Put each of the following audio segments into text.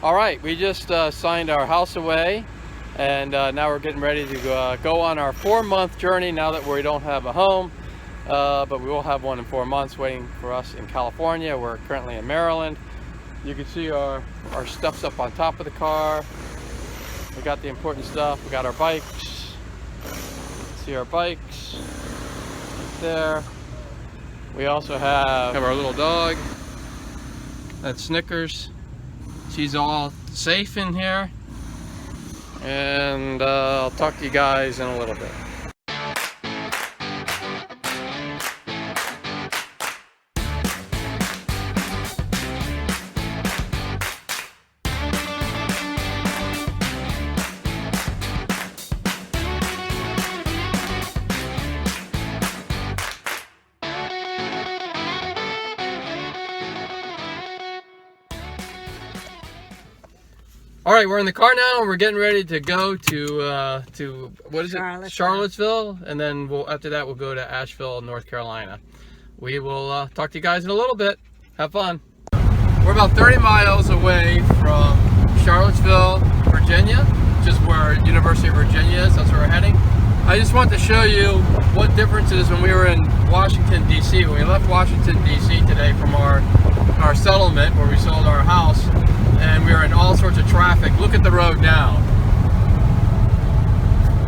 All right, we just signed our house away, and now we're getting ready to go on our 4-month journey now that we don't have a home, but we will have one in 4 months waiting for us in California. We're currently in Maryland. You can see our stuff's up on top of the car. We got the important stuff. We got our bikes. See our bikes right there. We also have our little dog. That's Snickers. She's all safe in here, and I'll talk to you guys in a little bit. All right, we're in the car now, and we're getting ready to go to what is it? Charlottesville, and then after that we'll go to Asheville, North Carolina. We will talk to you guys in a little bit. Have fun. We're about 30 miles away from Charlottesville, Virginia, which is where University of Virginia is. That's where we're heading. I just want to show you what difference is when we were in Washington, D.C. When we left Washington, D.C. today from our settlement where we sold our house, and we were in all sorts of traffic. Look at the road now.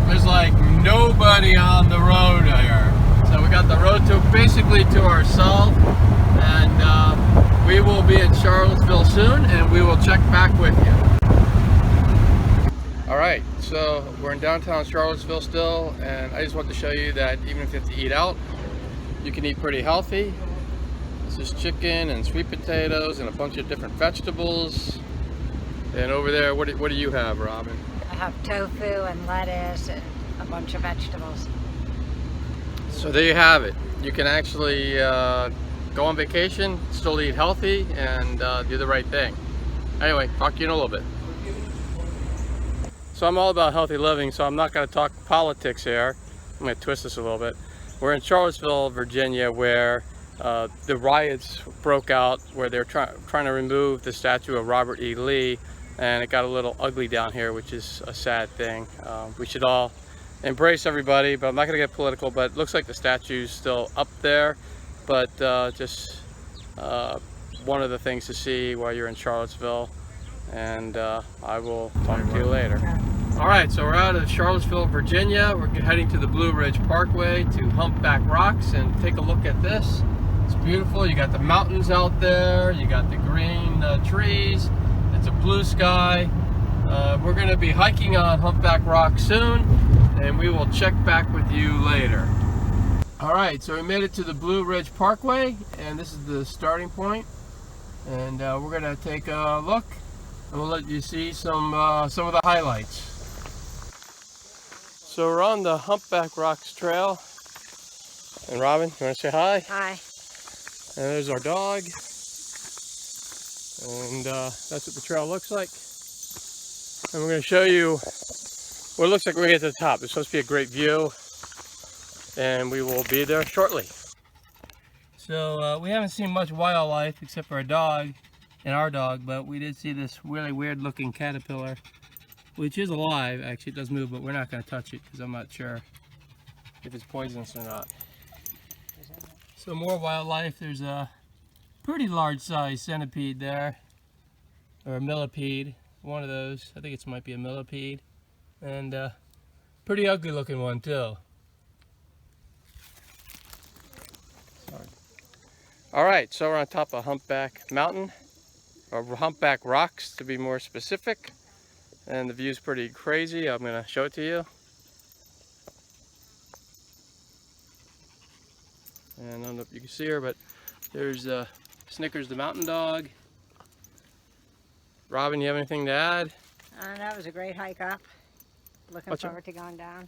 There's like nobody on the road here. So we got the road basically to ourselves, and we will be in Charlottesville soon, and we will check back with you. All right, so we're in downtown Charlottesville still, and I just want to show you that even if you have to eat out, you can eat pretty healthy. This is chicken and sweet potatoes and a bunch of different vegetables. And over there, what do you have, Robin? I have tofu and lettuce and a bunch of vegetables. So there you have it. You can actually go on vacation, still eat healthy, and do the right thing. Anyway, talk to you in a little bit. So I'm all about healthy living, so I'm not going to talk politics here. I'm going to twist this a little bit. We're in Charlottesville, Virginia, where the riots broke out, where they're trying to remove the statue of Robert E. Lee, and it got a little ugly down here, which is a sad thing. We should all embrace everybody, but I'm not going to get political, but it looks like the statue's still up there, but just one of the things to see while you're in Charlottesville, and I will talk to you later. All right, so we're out of Charlottesville, Virginia. We're heading to the Blue Ridge Parkway to Humpback Rocks, and take a look at this. It's beautiful. You got the mountains out there, you got the green trees, it's a blue sky. We're going to be hiking on Humpback Rock soon, and we will check back with you later. All right, so we made it to the Blue Ridge Parkway, and this is the starting point, and we're going to take a look, and we'll let you see some of the highlights. So we're on the Humpback Rocks trail, and Robin, you want to say hi? Hi. And there's our dog, and that's what the trail looks like. And we're going to show you what it looks like when we get to the top. It's supposed to be a great view, and we will be there shortly. So we haven't seen much wildlife except for a dog and our dog, but we did see this really weird looking caterpillar, which is alive. Actually, it does move, but we're not going to touch it because I'm not sure if it's poisonous or not. So more wildlife. There's a pretty large size centipede there, or a millipede, one of those. I think it might be a millipede, and pretty ugly looking one too. Sorry. All right, so we're on top of Humpback Mountain, or Humpback Rocks to be more specific, and the view's pretty crazy. I'm going to show it to you. And I don't know if you can see her, but there's Snickers the mountain dog. Robin, you have anything to add? That was a great hike up. Looking forward to going down.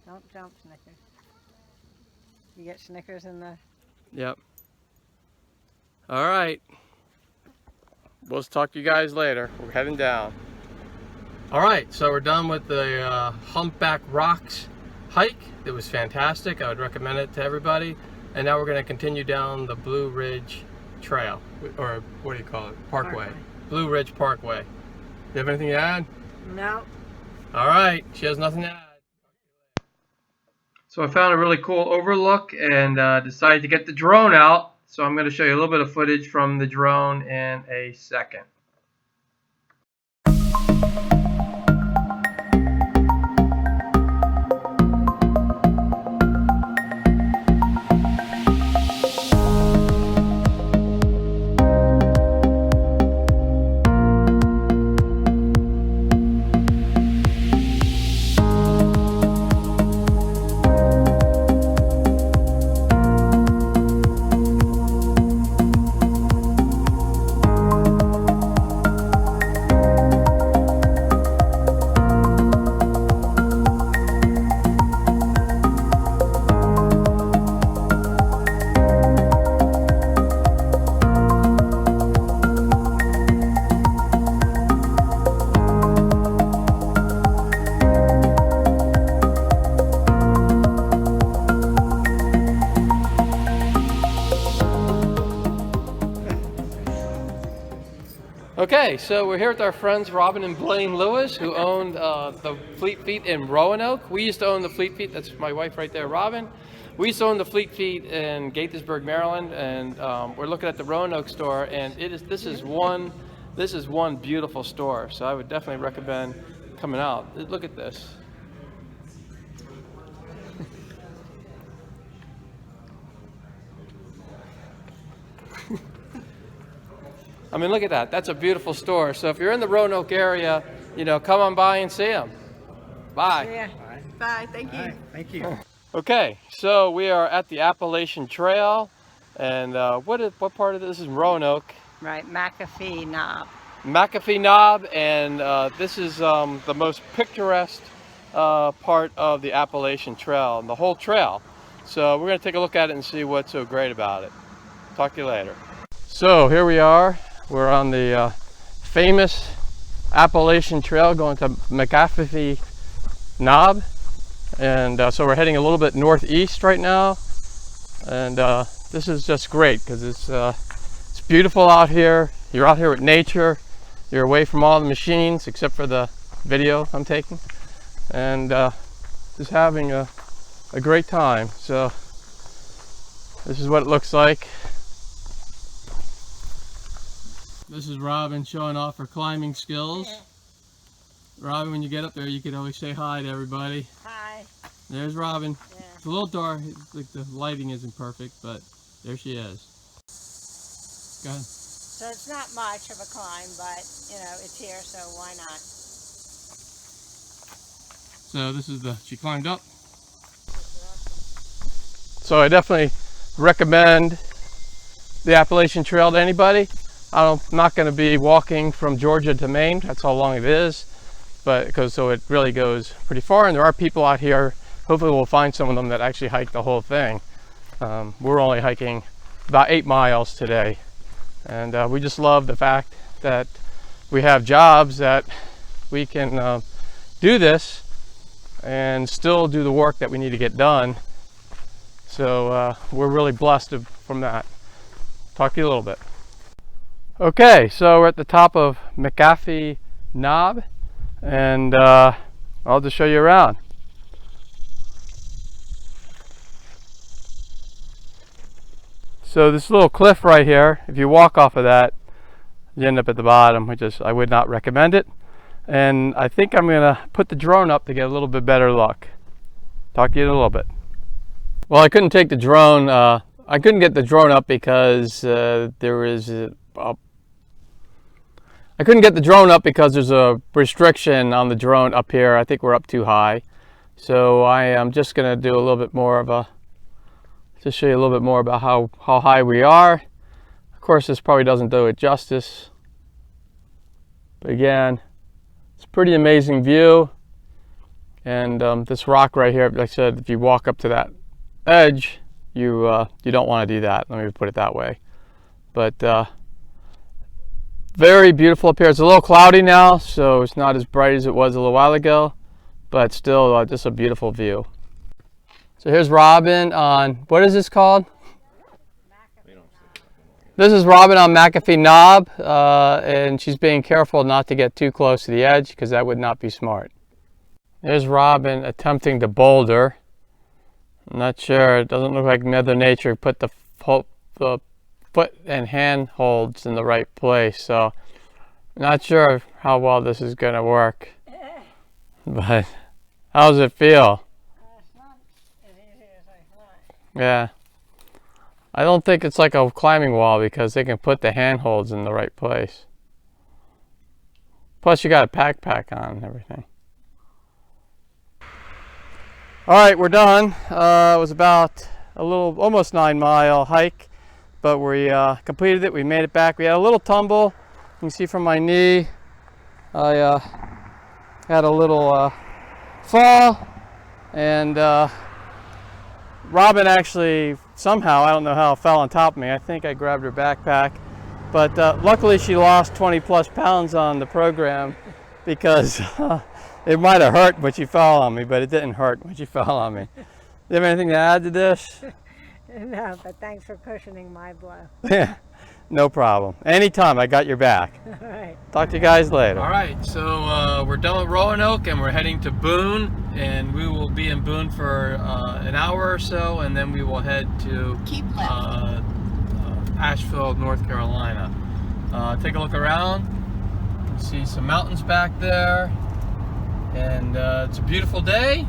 Don't jump, Snickers. You get Snickers in the... Yep. All right. We'll talk to you guys later. We're heading down. All right, so we're done with the Humpback Rocks hike. It was fantastic. I would recommend it to everybody. And now we're going to continue down the Blue Ridge Trail, or what do you call it? Parkway. Blue Ridge Parkway. You have anything to add? No. All right, she has nothing to add. So I found a really cool overlook and decided to get the drone out. So I'm going to show you a little bit of footage from the drone in a second. Okay, so we're here with our friends Robin and Blaine Lewis, who owned the Fleet Feet in Roanoke. We used to own the Fleet Feet. That's my wife right there, Robin. We used to own the Fleet Feet in Gaithersburg, Maryland, and we're looking at the Roanoke store. And this is one beautiful store. So I would definitely recommend coming out. Look at this. I mean, look at that. That's a beautiful store. So if you're in the Roanoke area, you know, come on by and see them. Bye. Yeah. Bye. Thank you. Hi, thank you. Okay, so we are at the Appalachian Trail, and what part of this is Roanoke? Right. McAfee knob. McAfee Knob, and this is the most picturesque part of the Appalachian Trail, and the whole trail. So we're going to take a look at it and see what's so great about it. Talk to you later. So here we are. We're on the famous Appalachian Trail going to McAfee Knob, and so we're heading a little bit northeast right now, and this is just great because it's beautiful out here. You're out here with nature. You're away from all the machines except for the video I'm taking, and just having a great time. So this is what it looks like. This is Robin showing off her climbing skills. Yeah. Robin, when you get up there, you can always say hi to everybody. Hi. There's Robin. Yeah. It's a little dark, like the lighting isn't perfect, but there she is. Go ahead. So it's not much of a climb, but you know it's here, so why not? So this is she climbed up. So I definitely recommend the Appalachian Trail to anybody. I'm not going to be walking from Georgia to Maine. That's how long it is, but so it really goes pretty far. And there are people out here. Hopefully, we'll find some of them that actually hike the whole thing. We're only hiking about 8 miles today, and we just love the fact that we have jobs that we can do this and still do the work that we need to get done. So we're really blessed from that. Talk to you a little bit. Okay, so we're at the top of McAfee Knob, and I'll just show you around. So this little cliff right here, if you walk off of that, you end up at the bottom, which is, I would not recommend it. And I think I'm gonna put the drone up to get a little bit better look. Talk to you in a little bit. Well, I couldn't take the drone, I couldn't get the drone up because I couldn't get the drone up because there's a restriction on the drone up here. I think we're up too high. So I am just going to do a little bit more of just show you a little bit more about how high we are. Of course, this probably doesn't do it justice. But again, it's a pretty amazing view. And this rock right here, like I said, if you walk up to that edge, you don't want to do that. Let me put it that way. But very beautiful up here. It's a little cloudy now, so it's not as bright as it was a little while ago, but still just a beautiful view. So here's Robin on, what is this called? This is Robin on McAfee knob, and she's being careful not to get too close to the edge because that would not be smart. There's Robin attempting to boulder. I'm not sure. It doesn't look like Mother Nature put the foot and hand holds in the right place, so I'm not sure how well this is going to work. But how does it feel? It's not as easy as I thought. Yeah. I don't think it's like a climbing wall because they can put the handholds in the right place. Plus you got a backpack on and everything. Alright, we're done. It was about almost 9-mile hike, but we completed it. We made it back. We had a little tumble. You can see from my knee, I had a little fall, and Robin actually somehow, I don't know how, fell on top of me. I think I grabbed her backpack, but luckily she lost 20 plus pounds on the program because it might have hurt when she fell on me, but it didn't hurt when she fell on me. Do you have anything to add to this? No, but thanks for cushioning my blow. Yeah, no problem. Anytime, I got your back. All right. Talk to you guys later. All right, so we're done with Roanoke and we're heading to Boone, and we will be in Boone for an hour or so, and then we will head to Asheville, North Carolina. Take a look around. You see some mountains back there, and it's a beautiful day,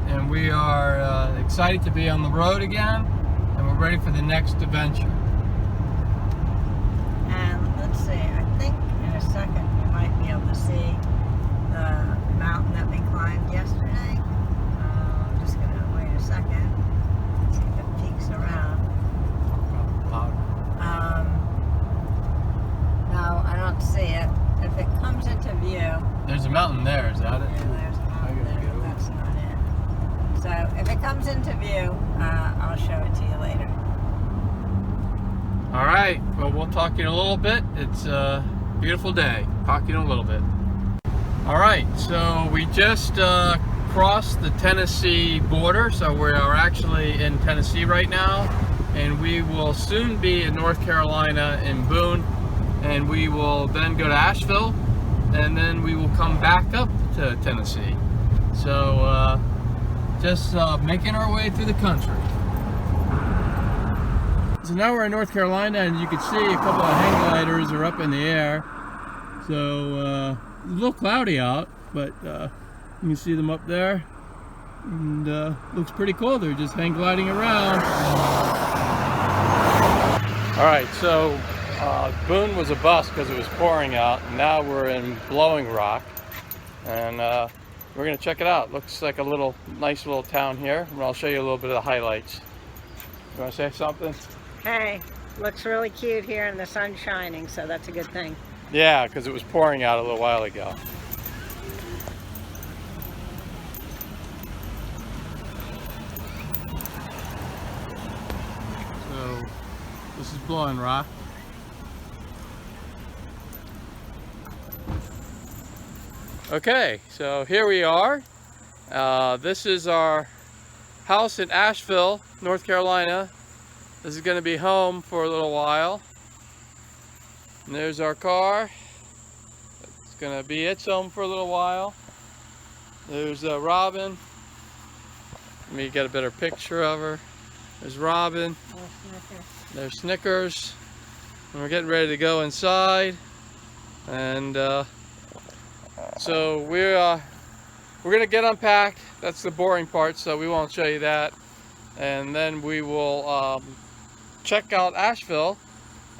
and we are excited to be on the road again, and we're ready for the next adventure. And let's see, I think in a second you might be able to see the mountain that we climbed yesterday. I'm just going to wait a second, see if it peeks around. No, I don't see it. If it comes into view... There's a mountain there, is that it? Yeah, there's a mountain there, but that's not it. So if it comes into view, I'll show it to you later. All right, well, we'll talk to you in a little bit. It's a beautiful day. Talk to you in a little bit. All right, so we just crossed the Tennessee border, so we are actually in Tennessee right now, and we will soon be in North Carolina in Boone, and we will then go to Asheville, and then we will come back up to Tennessee. So just making our way through the country. So now we're in North Carolina, and you can see a couple of hang gliders are up in the air. So it's a little cloudy out, but you can see them up there, and looks pretty cool. They're just hang gliding around. All right, so Boone was a bust because it was pouring out, and now we're in Blowing Rock, and we're gonna check it out. Looks like a nice little town here, and I'll show you a little bit of the highlights. You want to say something? Hey, looks really cute here and the sun's shining, so that's a good thing. Yeah, because it was pouring out a little while ago. So, this is Blowing Rock. Okay, so here we are. This is our house in Asheville, North Carolina. This is going to be home for a little while. And there's our car. It's going to be its home for a little while. There's Robin. Let me get a better picture of her. There's Robin. There's Snickers. And we're getting ready to go inside. And so we're going to get unpacked. That's the boring part, so we won't show you that. And then we will check out Asheville,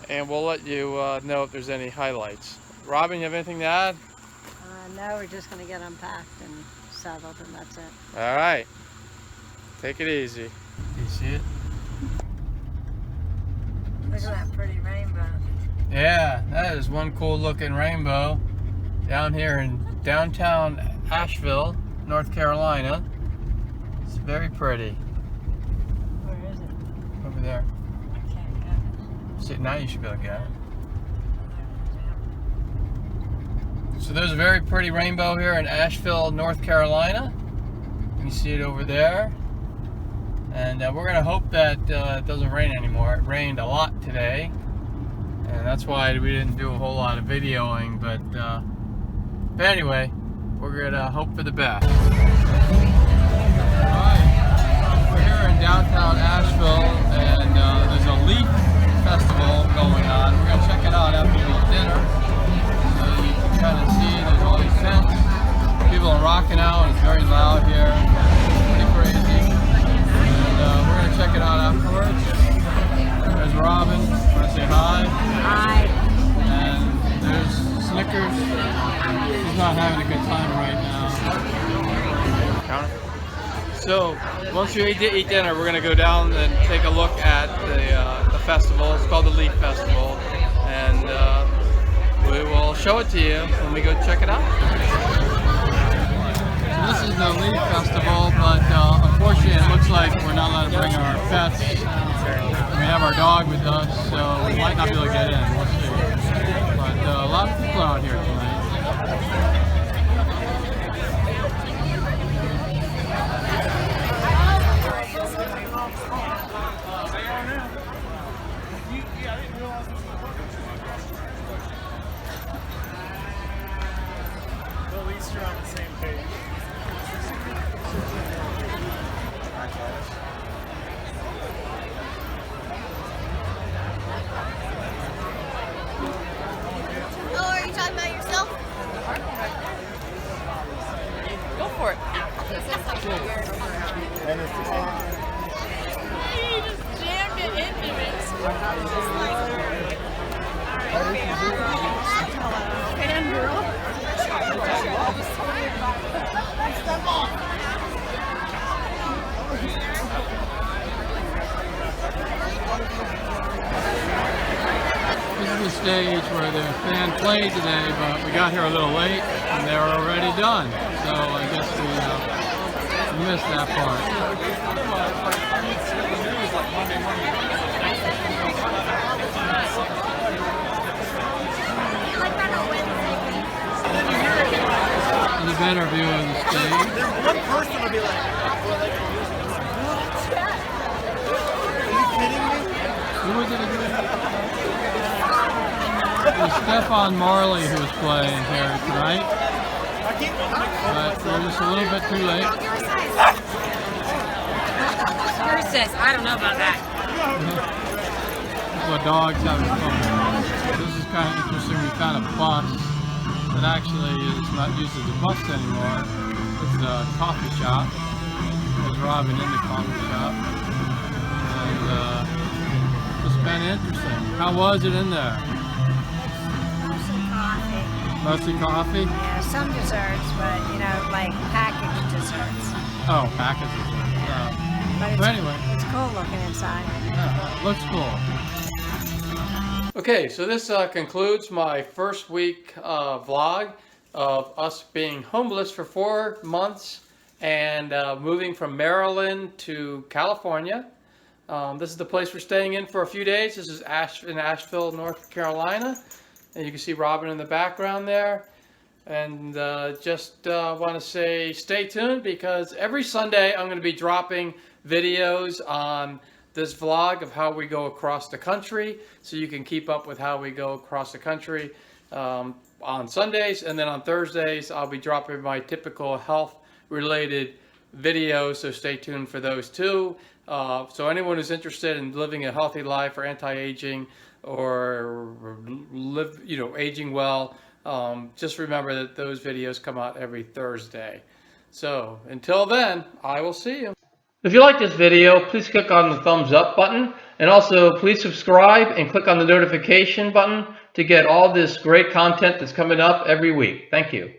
and we'll let you know if there's any highlights. Robin, you have anything to add? No, we're just going to get unpacked and settled, and that's it. All right. Take it easy. Do you see it? Look at that pretty rainbow. Yeah, that is one cool looking rainbow down here in downtown Asheville, North Carolina. It's very pretty. Where is it? Over there. I can't get it. See, now you should be able to get it. So there's a very pretty rainbow here in Asheville, North Carolina. You see it over there. And we're going to hope that it doesn't rain anymore. It rained a lot today. and that's why we didn't do a whole lot of videoing. But anyway, we're gonna hope for the best. Alright, we're here in downtown Asheville, and there's a leaf festival going on. We're gonna check it out after we eat dinner. So you can kind of see there's all these tents. People are rocking out. It's very loud here. Pretty crazy. And we're gonna check it out afterwards. There's Robin. Want to say hi? Hi. And there's Snickers. He's not having a good time right now. So once you eat dinner, we're gonna go down and take a look at the festival. It's called the Leaf Festival, and we will show it to you when we go check it out. So this is the Leaf Festival, but unfortunately it looks like we're not allowed to bring our pets. We have our dog with us, so we might not be able to get in. We'll see. But a lot of people out here tonight. At least you're on the same page. Oh, are you talking about yourself? Go for it. He just jammed it into me. Just like, fangirl. This is the stage where the band played today, but we got here a little late and they were already done. So I guess we missed that part. There's a better view of the stage. One person will be like, are you kidding me? Who was it again? It was Stefan Marley who was playing here tonight. But we're just a little bit too late. Yours says, I don't know about that. Well, dogs having fun. This is kind of interesting. We found a bus that actually is not used as a bus anymore. This is a coffee shop. There's Robin in the coffee shop. And it's been interesting. How was it in there? Mostly coffee. Mostly coffee? Yeah, some desserts, but you know, like packaged desserts. Oh, packages. But anyway. It's cool looking inside. Yeah, looks cool. Okay, so this concludes my first week vlog of us being homeless for 4 months and moving from Maryland to California. This is the place we're staying in for a few days. This is in Asheville, North Carolina. And you can see Robin in the background there. And just want to say stay tuned, because every Sunday I'm going to be dropping videos on this vlog of how we go across the country, so you can keep up with how we go across the country on Sundays. And then on Thursdays I'll be dropping my typical health related videos, so stay tuned for those too. So anyone who's interested in living a healthy life or anti-aging or aging well, just remember that those videos come out every Thursday. So until then, I will see you. If you like this video, please click on the thumbs up button, and also please subscribe and click on the notification button to get all this great content that's coming up every week. Thank you.